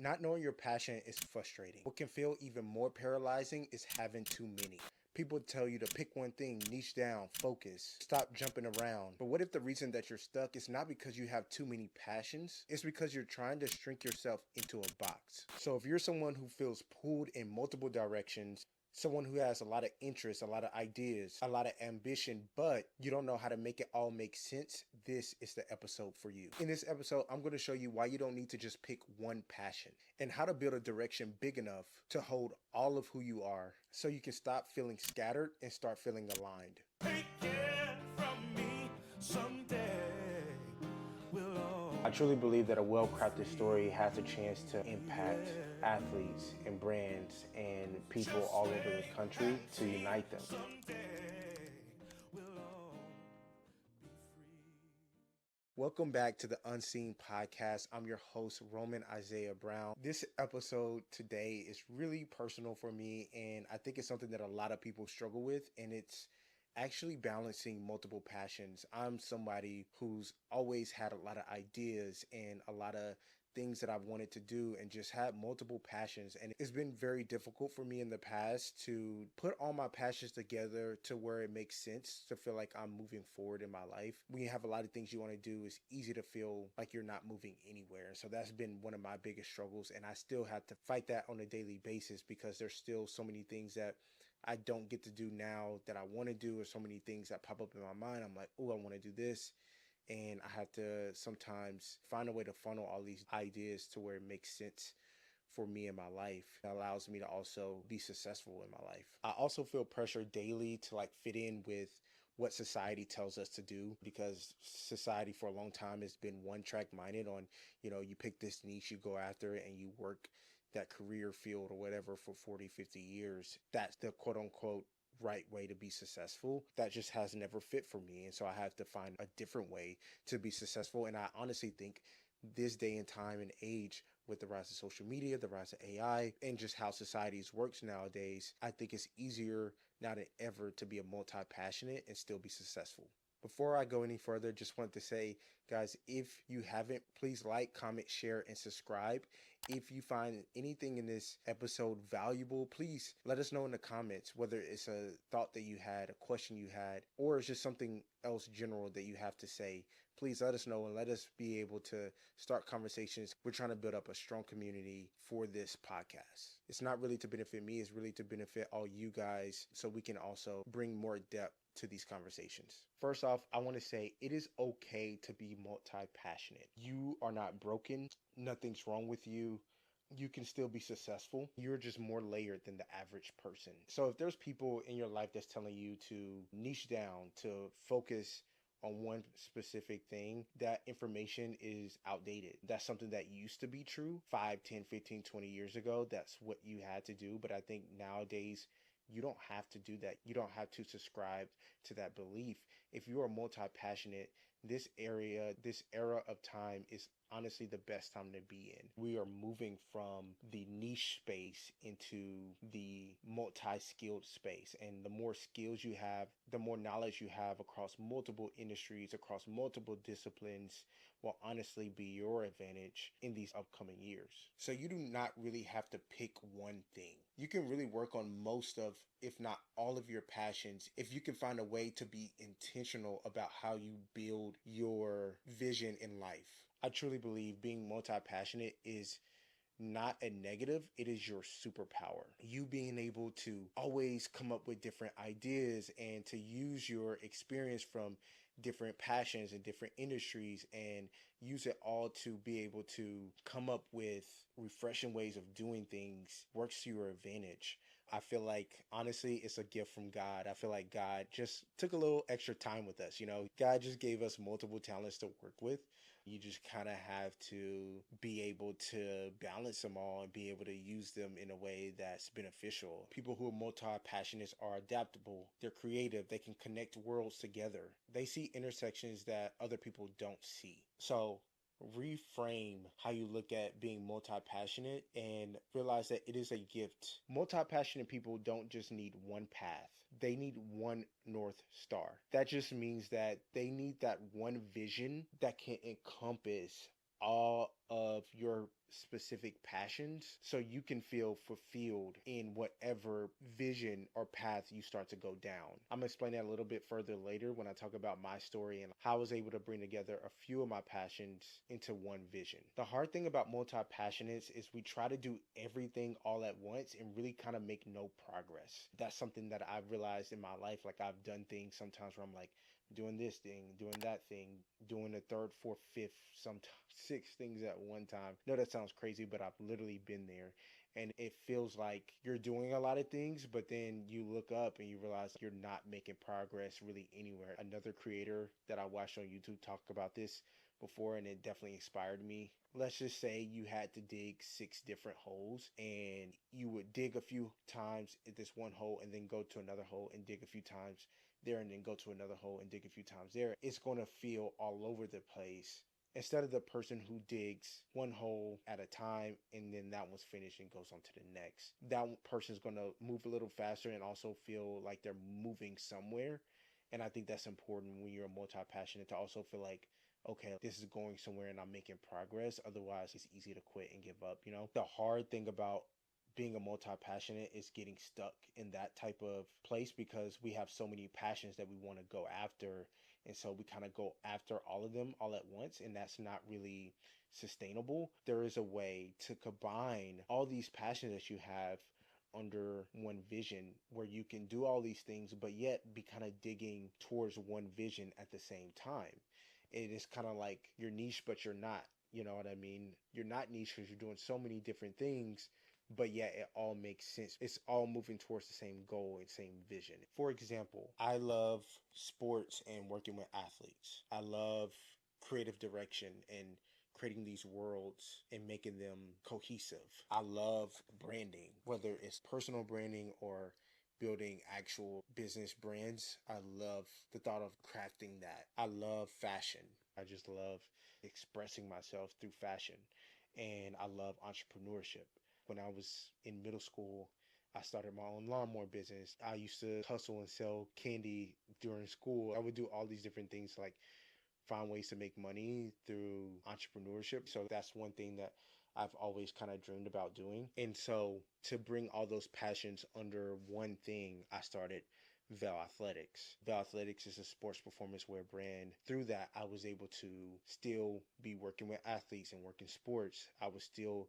Not knowing your passion is frustrating. What can feel even more paralyzing is having too many. People tell you to pick one thing, niche down, focus, stop jumping around. But what if the reason that you're stuck is not because you have too many passions? It's because you're trying to shrink yourself into a box. So if you're someone who feels pulled in multiple directions, someone who has a lot of interests, a lot of ideas, a lot of ambition, but you don't know how to make it all make sense, this is the episode for you. In this episode, I'm going to show you why you don't need to just pick one passion and how to build a direction big enough to hold all of who you are so you can stop feeling scattered and start feeling aligned. I truly believe that a well-crafted story has a chance to impact athletes and brands and people all over the country to unite them. Welcome back to the Unseen Podcast. I'm your host, Roman Isaiah Brown. This episode today is really personal for me, and I think it's something that a lot of people struggle with, and it's actually balancing multiple passions. I'm somebody who's always had a lot of ideas and a lot of things that I've wanted to do and just had multiple passions. And it's been very difficult for me in the past to put all my passions together to where it makes sense to feel like I'm moving forward in my life. When you have a lot of things you want to do, it's easy to feel like you're not moving anywhere. So that's been one of my biggest struggles. And I still have to fight that on a daily basis because there's still so many things that I don't get to do now that I want to do, or so many things that pop up in my mind. I'm like, oh, I want to do this. And I have to sometimes find a way to funnel all these ideas to where it makes sense for me in my life. It allows me to also be successful in my life. I also feel pressure daily to like fit in with what society tells us to do, because society for a long time has been one track minded on, you pick this niche, you go after it, and you work that career field or whatever for 40, 50 years. That's the quote unquote right way to be successful. That just has never fit for me. And so I have to find a different way to be successful. And I honestly think this day and time and age, with the rise of social media, the rise of AI, and just how societies works nowadays, I think it's easier now than ever to be a multi-passionate and still be successful. Before I go any further, just wanted to say, guys, if you haven't, please like, comment, share, and subscribe. If you find anything in this episode valuable, please let us know in the comments, whether it's a thought that you had, a question you had, or it's just something else general that you have to say. Please let us know and let us be able to start conversations. We're trying to build up a strong community for this podcast. It's not really to benefit me, it's really to benefit all you guys so we can also bring more depth to these conversations. First off, I want to say it is okay to be multi-passionate. You are not broken. Nothing's wrong with you. You can still be successful. You're just more layered than the average person. So if there's people in your life that's telling you to niche down, to focus on one specific thing, that information is outdated. That's something that used to be true 5, 10, 15, 20 years ago. That's what you had to do. But I think nowadays, you don't have to do that. You don't have to subscribe to that belief. If you are multi-passionate, this era of time is honestly the best time to be in. We are moving from the niche space into the multi-skilled space. And the more skills you have, the more knowledge you have across multiple industries, across multiple disciplines, will honestly be your advantage in these upcoming years. So you do not really have to pick one thing. You can really work on most of, if not all of your passions, if you can find a way to be intentional about how you build your vision in life. I truly believe being multi-passionate is not a negative, it is your superpower. You being able to always come up with different ideas and to use your experience from different passions and different industries and use it all to be able to come up with refreshing ways of doing things works to your advantage. I feel like, honestly, it's a gift from God. I feel like God just took a little extra time with us. God just gave us multiple talents to work with. You just kind of have to be able to balance them all and be able to use them in a way that's beneficial. People who are multi-passionate are adaptable. They're creative. They can connect worlds together. They see intersections that other people don't see. So reframe how you look at being multi-passionate and realize that it is a gift. Multi-passionate people don't just need one path. They need one North Star. That just means that they need that one vision that can encompass all of your specific passions so you can feel fulfilled in whatever vision or path you start to go down. I'm going to explain that a little bit further later when I talk about my story and how I was able to bring together a few of my passions into one vision. The hard thing about multi-passionates is we try to do everything all at once and really kind of make no progress. That's something that I've realized in my life. Like, I've done things sometimes where I'm like, doing this thing, doing that thing, doing the third, fourth, fifth, sometimes six things at one time. No, that sounds crazy, but I've literally been there. And it feels like you're doing a lot of things, but then you look up and you realize you're not making progress really anywhere. Another creator that I watched on YouTube talked about this before, and it definitely inspired me. Let's just say you had to dig 6 different holes, and you would dig a few times at this one hole and then go to another hole and dig a few times there and then go to another hole and dig a few times there. It's going to feel all over the place instead of the person who digs one hole at a time and then that one's finished and goes on to the next. That person's going to move a little faster and also feel like they're moving somewhere. And I think that's important when you're multi-passionate, to also feel like, okay, this is going somewhere and I'm making progress. Otherwise, it's easy to quit and give up. You know, the hard thing about being a multi-passionate is getting stuck in that type of place, because we have so many passions that we want to go after, and so we kind of go after all of them all at once, and that's not really sustainable. There is a way to combine all these passions that you have under one vision where you can do all these things but yet be kind of digging towards one vision at the same time. It is kind of like you're niche but you're not. You know what I mean? You're not niche because you're doing so many different things, but yet it all makes sense. It's all moving towards the same goal and same vision. For example, I love sports and working with athletes. I love creative direction and creating these worlds and making them cohesive. I love branding, whether it's personal branding or building actual business brands. I love the thought of crafting that. I love fashion. I just love expressing myself through fashion. And I love entrepreneurship. When I was in middle school, I started my own lawnmower business. I used to hustle and sell candy during school. I would do all these different things, like find ways to make money through entrepreneurship. So that's one thing that I've always kind of dreamed about doing. And so to bring all those passions under one thing, I started Vel Athletics. Vel Athletics is a sports performance wear brand. Through that, I was able to still be working with athletes and working sports. I was still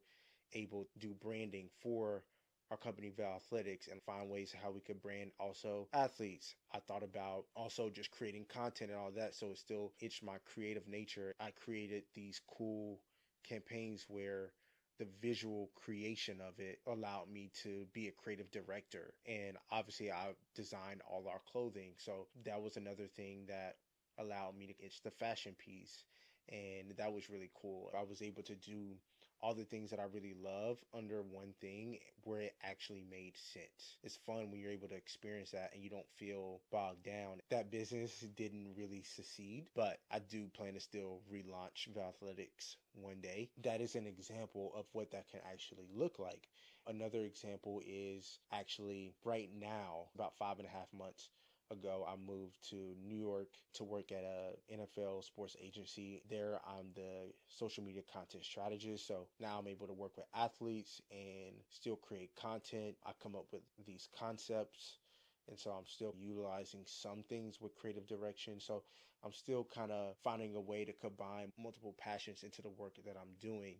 able to do branding for our company Val Athletics and find ways how we could brand also athletes. I thought about also just creating content and all that, so it's my creative nature. I created these cool campaigns where the visual creation of it allowed me to be a creative director, and obviously I designed all our clothing, so that was another thing that allowed me to get the fashion piece, and that was really cool. I was able to do all the things that I really love under one thing where it actually made sense. It's fun when you're able to experience that and you don't feel bogged down. That business didn't really succeed, but I do plan to still relaunch Athletics one day. That is an example of what that can actually look like. Another example is actually right now, about 5.5 months ago, I moved to New York to work at a NFL sports agency. There, I'm the social media content strategist. So now I'm able to work with athletes and still create content. I come up with these concepts. And so I'm still utilizing some things with creative direction. So I'm still kind of finding a way to combine multiple passions into the work that I'm doing.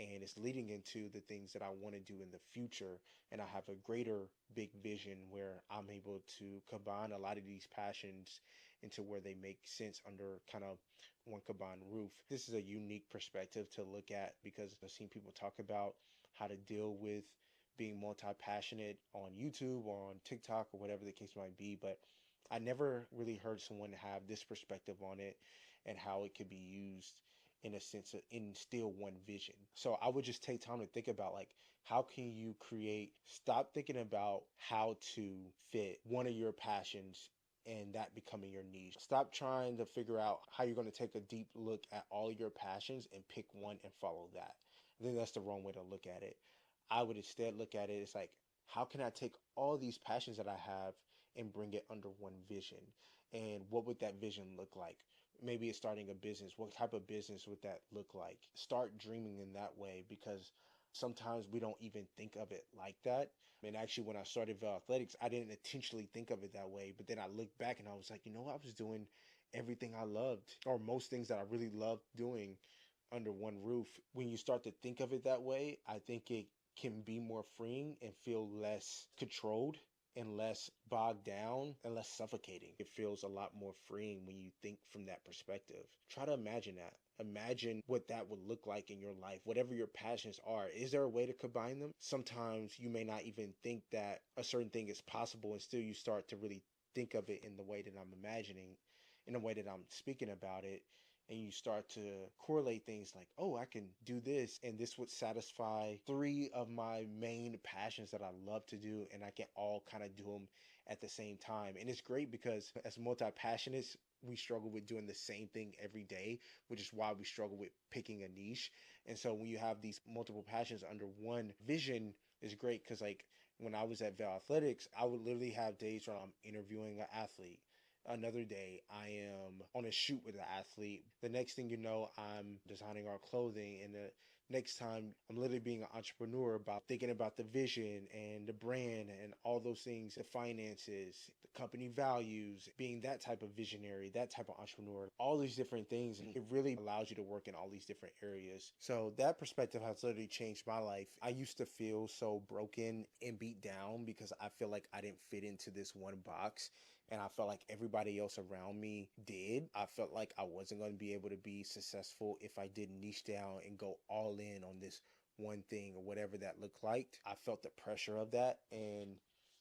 And it's leading into the things that I want to do in the future. And I have a greater big vision where I'm able to combine a lot of these passions into where they make sense under kind of one combined roof. This is a unique perspective to look at, because I've seen people talk about how to deal with being multi-passionate on YouTube or on TikTok or whatever the case might be, but I never really heard someone have this perspective on it and how it could be used in a sense of instill one vision. So I would just take time to think about, like, how can you stop thinking about how to fit one of your passions and that becoming your niche. Stop trying to figure out how you're going to take a deep look at all your passions and pick one and follow that. I think that's the wrong way to look at it. I would instead look at it as like, how can I take all these passions that I have and bring it under one vision? And what would that vision look like? Maybe it's starting a business. What type of business would that look like? Start dreaming in that way, because sometimes we don't even think of it like that. And actually, when I started Val Athletics, I didn't intentionally think of it that way. But then I looked back and I was like, you know what? I was doing everything I loved, or most things that I really loved doing, under one roof. When you start to think of it that way, I think it can be more freeing and feel less controlled and less bogged down and less suffocating. It feels a lot more freeing when you think from that perspective. Try to imagine that. Imagine what that would look like in your life. Whatever your passions are, is there a way to combine them? Sometimes you may not even think that a certain thing is possible, and still you start to really think of it in the way that I'm imagining, in the way that I'm speaking about it. And you start to correlate things like, oh, I can do this, and this would satisfy three of my main passions that I love to do, and I can all kind of do them at the same time. And it's great because as multi-passionates, we struggle with doing the same thing every day, which is why we struggle with picking a niche. And so when you have these multiple passions under one vision, is great, because like when I was at Val Athletics, I would literally have days where I'm interviewing an athlete. Another day, I am on a shoot with an athlete. The next thing you know, I'm designing our clothing. And the next time, I'm literally being an entrepreneur, about thinking about the vision and the brand and all those things, the finances, the company values, being that type of visionary, that type of entrepreneur, all these different things. And it really allows you to work in all these different areas. So that perspective has literally changed my life. I used to feel so broken and beat down because I feel like I didn't fit into this one box, and I felt like everybody else around me did. I felt like I wasn't going to be able to be successful if I did niche down and go all in on this one thing, or whatever that looked like. I felt the pressure of that, and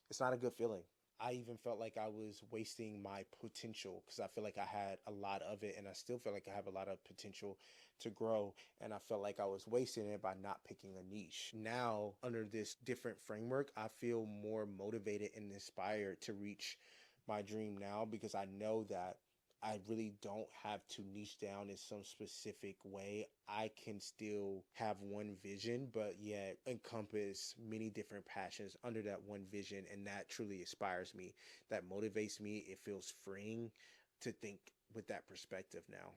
it's not a good feeling. I even felt like I was wasting my potential, because I feel like I had a lot of it, and I still feel like I have a lot of potential to grow. And I felt like I was wasting it by not picking a niche. Now, under this different framework, I feel more motivated and inspired to reach my dream now, because I know that I really don't have to niche down in some specific way. I can still have one vision, but yet encompass many different passions under that one vision. And that truly inspires me. That motivates me. It feels freeing to think with that perspective now.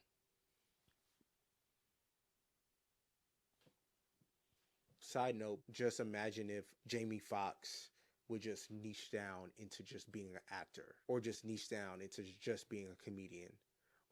Side note, just imagine if Jamie Foxx would just niche down into just being an actor, or just niche down into just being a comedian,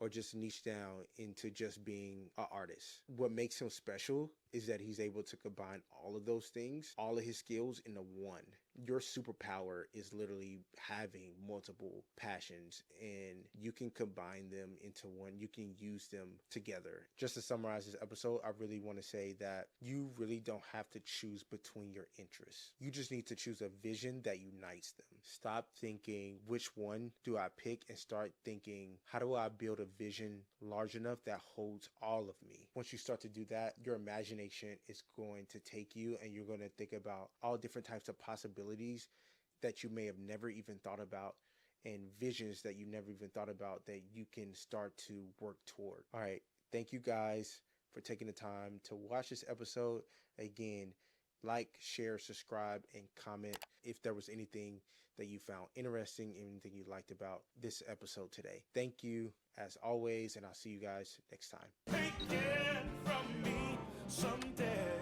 or just niche down into just being an artist. What makes him special is that he's able to combine all of those things, all of his skills, into one. Your superpower is literally having multiple passions, and you can combine them into one. You can use them together. Just to summarize this episode, I really want to say that you really don't have to choose between your interests. You just need to choose a vision that unites them. Stop thinking, which one do I pick, and start thinking, how do I build a vision large enough that holds all of me? Once you start to do that, your imagination is going to take you, and you're going to think about all different types of possibilities that you may have never even thought about, and visions that you never even thought about that you can start to work toward. All right. Thank you guys for taking the time to watch this episode. Again, like, share, subscribe, and comment if there was anything that you found interesting, anything you liked about this episode today. Thank you as always, and I'll see you guys next time. Take it from me someday.